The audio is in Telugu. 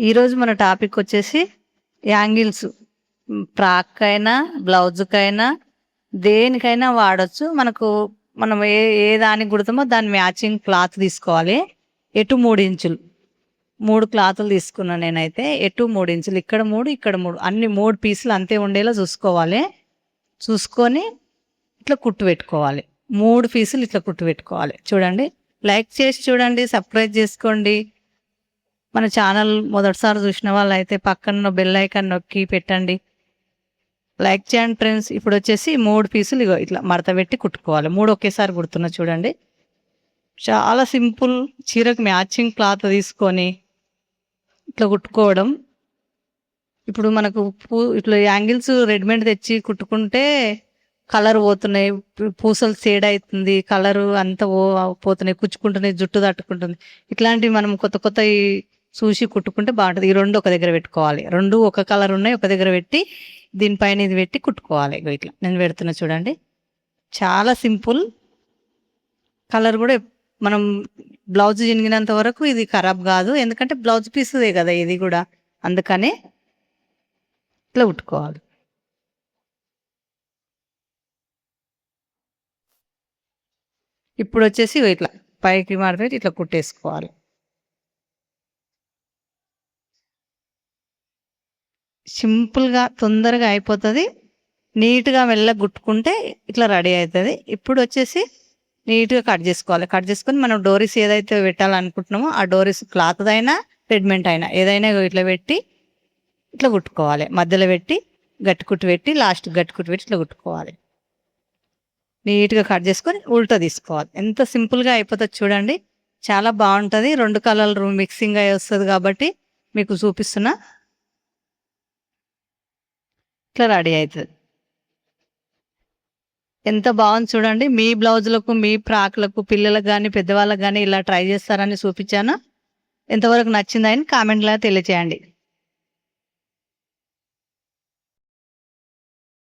ఈరోజు మన టాపిక్ వచ్చేసి యాంగిల్స్. ఫ్రాక్ అయినా బ్లౌజ్కైనా దేనికైనా వాడచ్చు. మనం ఏ దానికి కుడతామో దాని మ్యాచింగ్ క్లాత్ తీసుకోవాలి. ఎటు 3 ఇంచులు 3 క్లాతులు తీసుకున్నాను నేనైతే. ఎటు 3 ఇంచులు, ఇక్కడ 3 ఇక్కడ 3, అన్ని 3 పీసులు అంతే ఉండేలా చూసుకోవాలి. చూసుకొని ఇట్లా కుట్టు పెట్టుకోవాలి. 3 పీసులు ఇట్లా కుట్టు పెట్టుకోవాలి. చూడండి, లైక్ చేసి చూడండి, సబ్స్క్రైబ్ చేసుకోండి. మన ఛానల్ మొదటిసారి చూసిన వాళ్ళు అయితే పక్కన బెల్ ఐకాన్ నొక్కి పెట్టండి, లైక్ చేయండి ఫ్రెండ్స్. ఇప్పుడు వచ్చేసి 3 పీసులు ఇట్లా మడత పెట్టి కుట్టుకోవాలి. 3 ఒకేసారి కుడుతున్నా చూడండి. చాలా సింపుల్. చీరకు మ్యాచింగ్ క్లాత్ తీసుకొని ఇట్లా కుట్టుకోవడం. ఇప్పుడు మనకు ఇట్లా యాంగిల్స్ రెడీమేడ్ తెచ్చి కుట్టుకుంటే కలర్ పోతున్నాయి, పూసలు షేడ్ అవుతుంది, కలరు అంతా పోతున్నాయి, కుచ్చుకుంటున్నాయి, జుట్టు తట్టుకుంటుంది. ఇట్లాంటివి మనం కొత్త కొత్త చూసి కుట్టుకుంటే బాగుంటుంది. ఈ 2 ఒక దగ్గర పెట్టుకోవాలి. 2 ఒక కలర్ ఉన్నాయి, ఒక దగ్గర పెట్టి దీనిపైన ఇది పెట్టి కుట్టుకోవాలి. ఇట్లా నేను పెడుతున్నా చూడండి. చాలా సింపుల్. కలర్ కూడా మనం బ్లౌజ్ చినిగినంత వరకు ఇది ఖరాబ్ కాదు, ఎందుకంటే బ్లౌజ్ పీసుదే కదా ఇది కూడా, అందుకనే ఇట్లా కుట్టుకోవాలి. ఇప్పుడు వచ్చేసి ఇట్లా పైకి మారిపోయి ఇట్లా కుట్టేసుకోవాలి. సింపుల్గా తొందరగా అయిపోతుంది. నీట్గా మెల్లగా కుట్టుకుంటే ఇట్లా రెడీ అవుతుంది. ఇప్పుడు వచ్చేసి నీట్గా కట్ చేసుకోవాలి. కట్ చేసుకొని మనం డోరీస్ ఏదైతే పెట్టాలనుకుంటున్నామో ఆ డోరీస్ క్లాత్దైనా రెడీమేడ్ అయినా ఏదైనా ఇట్లా పెట్టి ఇట్లా కుట్టుకోవాలి. మధ్యలో పెట్టి గట్టి కుట్టు పెట్టి లాస్ట్ గట్టి కుట్టు పెట్టి ఇట్లా కుట్టుకోవాలి. నీట్గా కట్ చేసుకొని ఉల్టా తీసుకోవాలి. ఎంత సింపుల్గా అయిపోతుంది చూడండి. చాలా బాగుంటుంది. 2 కలర్లు మిక్సింగ్ అయి వస్తుంది కాబట్టి మీకు చూపిస్తున్నా. ఇట్లా రెడీ అవుతుంది. ఎంత బాగుంది చూడండి. మీ బ్లౌజులకు, మీ ఫ్రాక్లకు, పిల్లలకు కానీ పెద్దవాళ్ళకు కానీ ఇలా ట్రై చేస్తారని చూపించాను. ఎంతవరకు నచ్చిందని కామెంట్లో తెలియచేయండి.